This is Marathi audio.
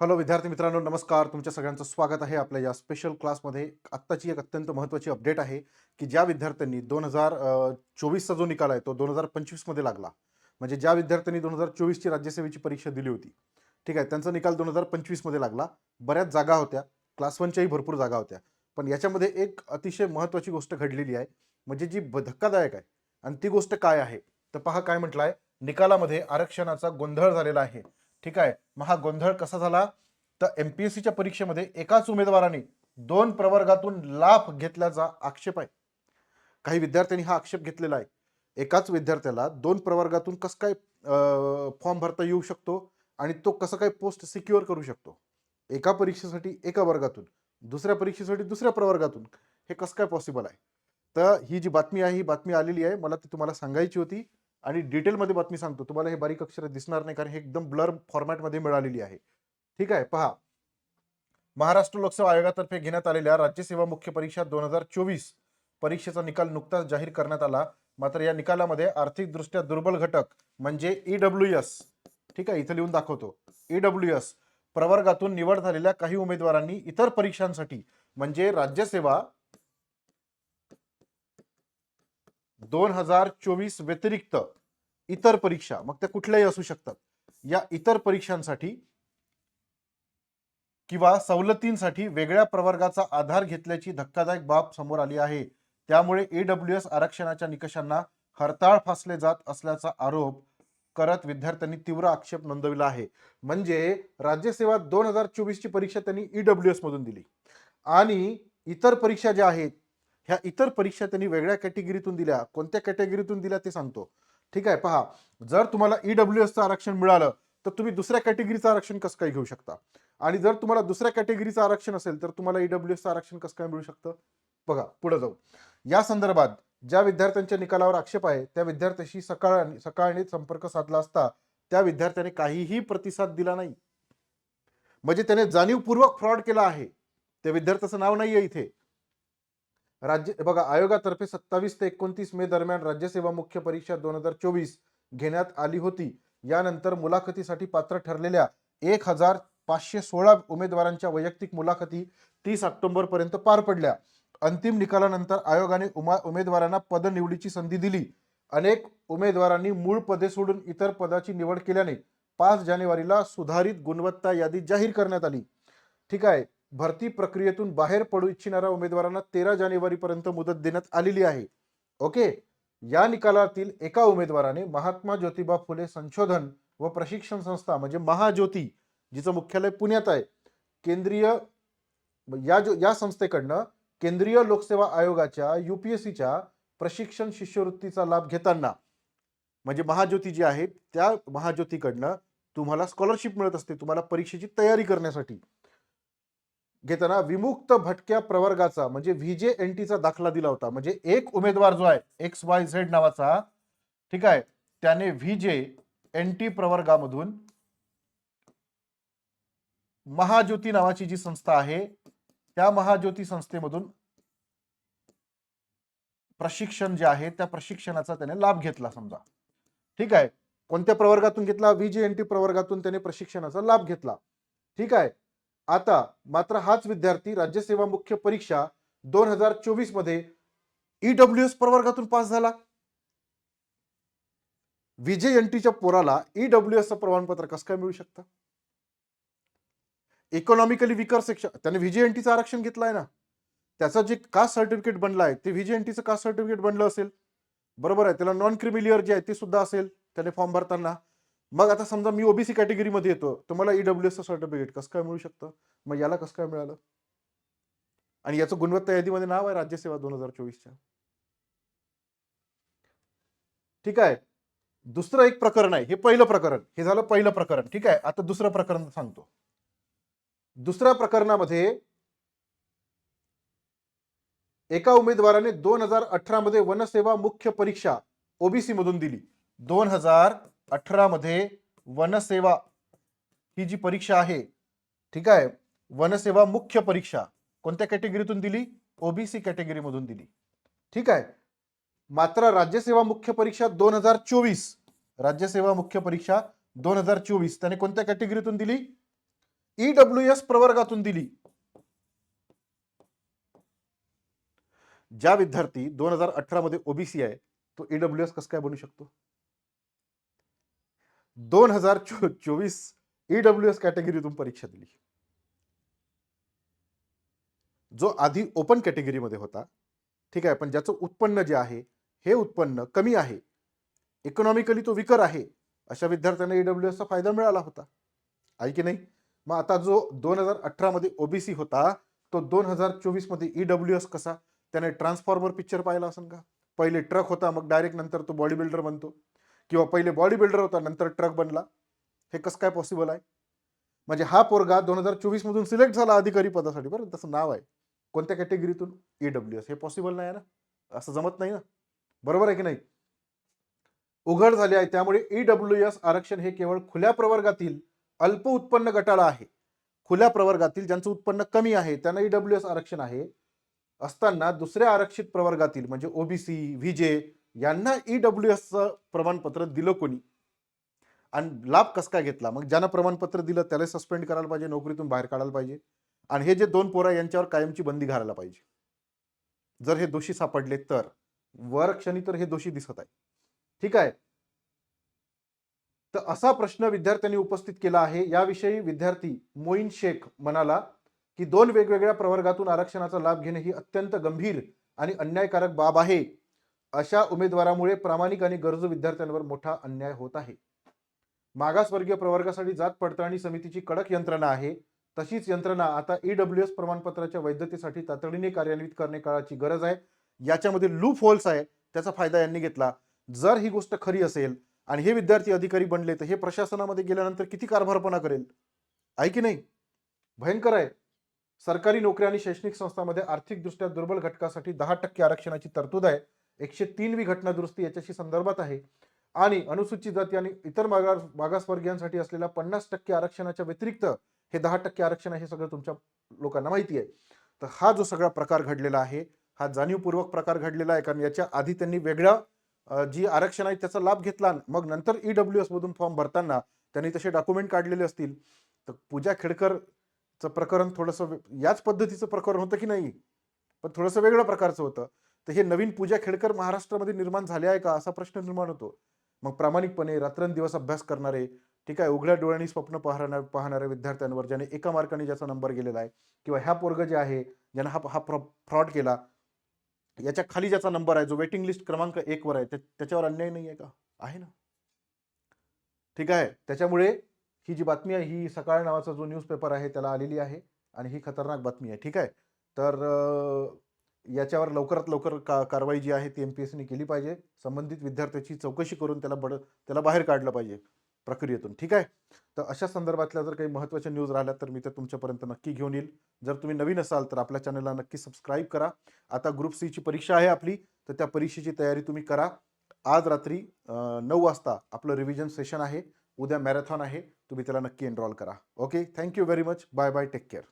हॅलो विद्यार्थी मित्रांनो, नमस्कार. तुमच्या सगळ्यांचं स्वागत आहे आपल्या या स्पेशल क्लासमध्ये. आत्ताची एक अत्यंत महत्त्वाची अपडेट आहे, की ज्या विद्यार्थ्यांनी 2024चा जो निकाल आहे तो 2025 मध्ये लागला. म्हणजे ज्या विद्यार्थ्यांनी 2024 ची राज्यसेवेची परीक्षा दिली होती, ठीक आहे, त्यांचा निकाल 2025 मध्ये लागला. बऱ्याच जागा होत्या, क्लास 1च्याही भरपूर जागा होत्या. पण याच्यामध्ये एक अतिशय महत्त्वाची गोष्ट घडलेली आहे, म्हणजे जी धक्कादायक आहे. आणि ती गोष्ट काय आहे? तर पहा काय म्हटलं आहे, निकालामध्ये आरक्षणाचा गोंधळ झालेला आहे. ठीक आहे. मग हा गोंधळ कसा झाला? तर एमपीएससीच्या परीक्षेमध्ये एकाच उमेदवाराने 2 प्रवर्गातून लाभ घेतल्याचा आक्षेप आहे. काही विद्यार्थ्यांनी हा आक्षेप घेतलेला आहे. एकाच विद्यार्थ्याला 2 प्रवर्गातून कसं काय फॉर्म भरता येऊ शकतो आणि तो कसं काय पोस्ट सिक्युअर करू शकतो? एका परीक्षेसाठी एका वर्गातून, दुसऱ्या परीक्षेसाठी दुसऱ्या प्रवर्गातून. हे कसं काय पॉसिबल आहे? तर ही जी बातमी आहे, ही बातमी आलेली आहे. मला ती तुम्हाला सांगायची होती आणि डिटेलमध्ये बातमी सांगतो. तुम्हाला हे बारीक अक्षरात दिसणार नाही, कारण हे एकदम ब्लर फॉर्मॅटमध्ये मिळालेली आहे. ठीक आहे, पहा. महाराष्ट्र लोकसेवा आयोगातर्फे घेण्यात आलेल्या राज्यसेवा मुख्य परीक्षा 2024 परीक्षेचा निकाल नुकताच जाहीर करण्यात आला. मात्र या निकालामध्ये आर्थिकदृष्ट्या दुर्बल घटक म्हणजे ईडब्ल्यूएस, ठीक आहे, इथं लिहून दाखवतो, ईडब्ल्यूएस प्रवर्गातून निवड झालेल्या काही उमेदवारांनी इतर परीक्षांसाठी म्हणजे राज्यसेवा 2024 व्यतिरिक्त इतर परीक्षा, मग त्या कुठल्याही असू शकतात, या इतर परीक्षांसाठी किंवा सवलतींसाठी वेगळ्या प्रवर्गाचा आधार घेतल्याची धक्कादायक बाब समोर आली आहे. त्यामुळे ईडब्ल्यूएस आरक्षणाच्या निकषांना हरताळ फासले जात असल्याचा आरोप करत विद्यार्थ्यांनी तीव्र आक्षेप नोंदविला आहे. म्हणजे राज्यसेवा 2024 ची परीक्षा त्यांनी ईडब्ल्यूएस मधून दिली आणि इतर परीक्षा ज्या आहेत, ह्या इतर परीक्षा त्यांनी वेगळ्या कॅटेगरीतून दिल्या. कोणत्या कॅटेगरीतून दिल्या ते सांगतो. ठीक आहे, पहा. जर तुम्हाला ईडब्ल्यूएसचं आरक्षण मिळालं, तर तुम्ही दुसऱ्या कॅटेगरीचं आरक्षण कसं काय घेऊ शकता? आणि जर तुम्हाला दुसऱ्या कॅटेगरीचं आरक्षण असेल, तर तुम्हाला ईडब्ल्यूएसचं आरक्षण कसं काय मिळू शकतं? बघा, पुढे जाऊ. या संदर्भात ज्या विद्यार्थ्यांच्या निकालावर आक्षेप आहे, त्या विद्यार्थ्याशी सकाळने संपर्क साधला असता त्या विद्यार्थ्याने काहीही प्रतिसाद दिला नाही. म्हणजे त्याने जाणीवपूर्वक फ्रॉड केला आहे. त्या विद्यार्थ्याचं नाव नाहीये इथे. बघा, आयोगातर्फे 27 ते 29 मे दरम्यान राज्यसेवा मुख्य परीक्षा 2024 घेण्यात आली होती. यानंतर मुलाखतीसाठी पात्र ठरलेल्या 1516 उमेदवारांच्या वैयक्तिक मुलाखती 30 ऑक्टोबर पर्यंत पार पडल्या. अंतिम निकालानंतर आयोगाने उमेदवारांना पदनिवडीची संधी दिली. अनेक उमेदवारांनी मूळ पदे सोडून इतर पदाची निवड केल्याने 5 जानेवारीला सुधारित गुणवत्ता यादी जाहीर करण्यात आली. ठीक आहे. भरती प्रक्रियेतून बाहेर पडू इच्छिणाऱ्या उमेदवारांना 13 जानेवारीपर्यंत मुदत देण्यात आलेली आहे. ओके. या निकालातील एका उमेदवाराने महात्मा ज्योतिबा फुले संशोधन व प्रशिक्षण संस्था म्हणजे महाज्योती, जिचं मुख्यालय पुण्यात आहे, केंद्रीय या संस्थेकडनं केंद्रीय लोकसेवा आयोगाच्या यूपीएससीच्या प्रशिक्षण शिष्यवृत्तीचा लाभ घेताना, म्हणजे महाज्योती जी आहे त्या महाज्योतीकडनं तुम्हाला स्कॉलरशिप मिळत असते, तुम्हाला परीक्षेची तयारी करण्यासाठी. घेताना विमुक्त भटक्या प्रवर्गाचा म्हणजे व्हीजेएनटीचा दाखला दिला होता. म्हणजे एक उमेदवार जो आहे XYZ नावाचा, ठीक आहे, त्याने व्हीजेएनटी प्रवर्गामधून महाज्योती नावाची जी संस्था आहे, त्या महाज्योती संस्थेमधून प्रशिक्षण जे आहे त्या प्रशिक्षणाचा त्याने लाभ घेतला समजा. ठीक आहे. कोणत्या प्रवर्गातून घेतला? व्हीजेएनटी प्रवर्गातून त्याने प्रशिक्षणाचा लाभ घेतला. ठीक आहे. आता मात्र हाच विद्यार्थी राज्यसेवा मुख्य परीक्षा 2024 मध्ये ईडब्ल्यूएस प्रवर्गातून पास झाला. व्हीजेएनटीच्या पोराला ईडब्ल्यूएसचं प्रमाणपत्र कसं काय मिळू शकतं? इकॉनॉमिकली विकर सेक्शन, त्याने व्हीजेएनटीचं आरक्षण घेतलंय ना, त्याचं जे कास्ट सर्टिफिकेट बनलं आहे ते व्हीजेएनटीचं कास्ट सर्टिफिकेट बनलं असेल. बरोबर आहे. त्याला नॉन क्रिमिलियर जे आहे ते सुद्धा असेल त्याने फॉर्म भरताना. मग आता समजा मी ओबीसी कॅटेगरीमध्ये येतो, तर मला ईडब्ल्यूएसचं सर्टिफिकेट कसं काय मिळू शकतं? मग याला कसं काय मिळालं? आणि याचं गुणवत्ता यादीमध्ये नाव आहे राज्यसेवा 2024च्या. ठीक आहे. दुसरं एक प्रकरण आहे. हे पहिलं प्रकरण, हे झालं पहिलं प्रकरण. ठीक आहे. आता दुसरं प्रकरण सांगतो. दुसऱ्या प्रकरणामध्ये एका उमेदवाराने 2018 मध्ये वनसेवा मुख्य परीक्षा ओबीसी मधून दिली. 2018 मध्ये वनसेवा ही जी परीक्षा आहे, ठीक आहे, वनसेवा मुख्य परीक्षा कोणत्या कॅटेगरीतून दिली? ओबीसी कॅटेगरी मधून दिली. ठीक आहे. मात्र राज्यसेवा मुख्य परीक्षा 2024, राज्यसेवा मुख्य परीक्षा 2024 त्याने कोणत्या कॅटेगरीतून दिली? ईडब्ल्यूएस प्रवर्गातून दिली. ज्या विद्यार्थी 2018 मध्ये ओबीसी आहे तो ईडब्ल्यूएस कसं काय बनू शकतो? 2024 ईडब्ल्यूएस कॅटेगरीतून परीक्षा दिली. जो आधी ओपन कॅटेगरीमध्ये होता, ठीक आहे, पण ज्याचं उत्पन्न जे आहे हे उत्पन्न कमी आहे, इकॉनॉमिकली तो विकर आहे, अशा विद्यार्थ्यांना ईडब्ल्यूएसचा फायदा मिळाला होता, आहे की नाही? मग आता जो 2018 मध्ये ओबीसी होता तो 2024 मध्ये ईडब्ल्यूएस कसा? त्याने ट्रान्सफॉर्मर पिक्चर पाहिला असेल का? पहिले ट्रक होता, मग डायरेक्ट नंतर तो बॉडी बिल्डर बनतो, किंवा पहिले बॉडी बिल्डर होता नंतर ट्रक बनला. हे कसं काय पॉसिबल आहे? म्हणजे हा पोरगा 2024 मधून सिलेक्ट झाला अधिकारी पदासाठी, बरं तसं नाव आहे, कोणत्या कॅटेगरीतून? ईडब्ल्यूएस. हे पॉसिबल नाही ना, असं जमत नाही ना, बरोबर आहे की नाही? उघड झाले आहे. त्यामुळे ईडब्ल्यूएस आरक्षण हे केवळ खुल्या प्रवर्गातील अल्प उत्पन्न गटाला आहे. खुल्या प्रवर्गातील ज्यांचं उत्पन्न कमी आहे त्यांना ईडब्ल्यूएस आरक्षण आहे. असताना दुसऱ्या आरक्षित प्रवर्गातील म्हणजे ओबीसी, व्हीजे यांना ईडब्ल्यूएसचं प्रमाणपत्र दिलं कोणी? आणि लाभ कस काय घेतला? मग ज्यांना प्रमाणपत्र दिलं त्याला सस्पेंड करायला पाहिजे, नोकरीतून बाहेर काढायला पाहिजे, आणि हे जे 2 पोरं यांच्यावर कायमची बंदी घालायला पाहिजे, जर हे दोषी सापडले तर. वर क्षणी तर हे दोषी दिसत आहे, ठीक आहे. तर असा प्रश्न विद्यार्थ्यांनी उपस्थित केला आहे. याविषयी विद्यार्थी मोईन शेख म्हणाला की 2 वेगवेगळ्या प्रवर्गातून आरक्षणाचा लाभ घेणे ही अत्यंत गंभीर आणि अन्यायकारक बाब आहे. अशा उमेदवारामुळे प्रामाणिक आणि गरजू विद्यार्थ्यांवर मोठा अन्याय होत आहे. मागासवर्गीय प्रवर्गासाठी जात पडताळणी समितीची कडक यंत्रणा आहे. तशीच यंत्रणा आता ईडब्ल्यूएस प्रमाणपत्राच्या वैधतेसाठी तातडीने कार्यान्वित करणे काळाची गरज आहे. याच्यामध्ये लूप होल्स आहे, त्याचा फायदा यांनी घेतला. जर ही गोष्ट खरी असेल आणि हे विद्यार्थी अधिकारी बनले तर हे प्रशासनामध्ये गेल्यानंतर किती कारभारपणा करेल, आहे की नाही? भयंकर आहे. सरकारी नोकरी आणि शैक्षणिक संस्थांमध्ये आर्थिकदृष्ट्या दुर्बल घटकासाठी 10% आरक्षणाची तरतूद आहे. 103 वी घटना दुरुस्ती याच्याशी संदर्भात आहे. आणि अनुसूचित जाती आणि इतर मागासवर्गीयांसाठी असलेल्या 50% आरक्षणाच्या व्यतिरिक्त हे 10% आरक्षण हे सगळं तुमच्या लोकांना माहिती आहे. तर हा जो सगळा प्रकार घडलेला आहे हा जाणीवपूर्वक प्रकार घडलेला आहे, कारण याच्या आधी त्यांनी वेगळा जी आरक्षण आहे त्याचा लाभ घेतला, मग नंतर ईडब्ल्यूएस मधून फॉर्म भरताना त्यांनी तसे डॉक्युमेंट काढलेले असतील. तर पूजा खेडकरचं प्रकरण थोडंसं याच पद्धतीचं प्रकरण होतं की नाही, पण थोडंसं वेगळ्या प्रकारचं होतं. तर हे नवीन पूजा खेडकर महाराष्ट्रामध्ये निर्माण झाले आहे का असा प्रश्न निर्माण होतो. मग प्रामाणिकपणे रात्रंदिवस अभ्यास करणारे, ठीक आहे, उघड्या डोळ्यांनी स्वप्न पाहणाऱ्या विद्यार्थ्यांवर ज्याने एका मार्काने ज्याचा नंबर गेलेला आहे, किंवा ह्या पोरग जे आहे ज्याने हा फ्रॉड केला याच्या खाली ज्याचा नंबर आहे जो वेटिंग लिस्ट क्रमांक 1 वर आहे त्याच्यावर अन्याय नाही आहे का? आहे ना, ठीक आहे. त्याच्यामुळे ही जी बातमी आहे ही सकाळ नावाचा जो न्यूजपेपर आहे त्याला आलेली आहे आणि ही खतरनाक बातमी आहे, ठीक आहे. तर याच्यावर लवकरात लवकर कारवाई जी आहे ती एमपीएससीने केली पाहिजे. संबंधित विद्यार्थ्याची चौकशी करून त्याला बाहेर काढलं पाहिजे प्रक्रियेतून, ठीक आहे. तर अशा संदर्भातल्या जर काही महत्त्वाच्या न्यूज राहिल्या तर मी त्या तुमच्यापर्यंत नक्की घेऊन येईल. जर तुम्ही नवीन असाल तर आपल्या चॅनलला नक्की सबस्क्राईब करा. आता ग्रुप सी ची परीक्षा आहे आपली, तर त्या परीक्षेची तयारी तुम्ही करा. आज रात्री 9 वाजता आपलं रिव्हिजन सेशन आहे. उद्या मॅरेथॉन आहे, तुम्ही त्याला नक्की एनरोल करा. Okay, thank you very much. Bye bye, take care.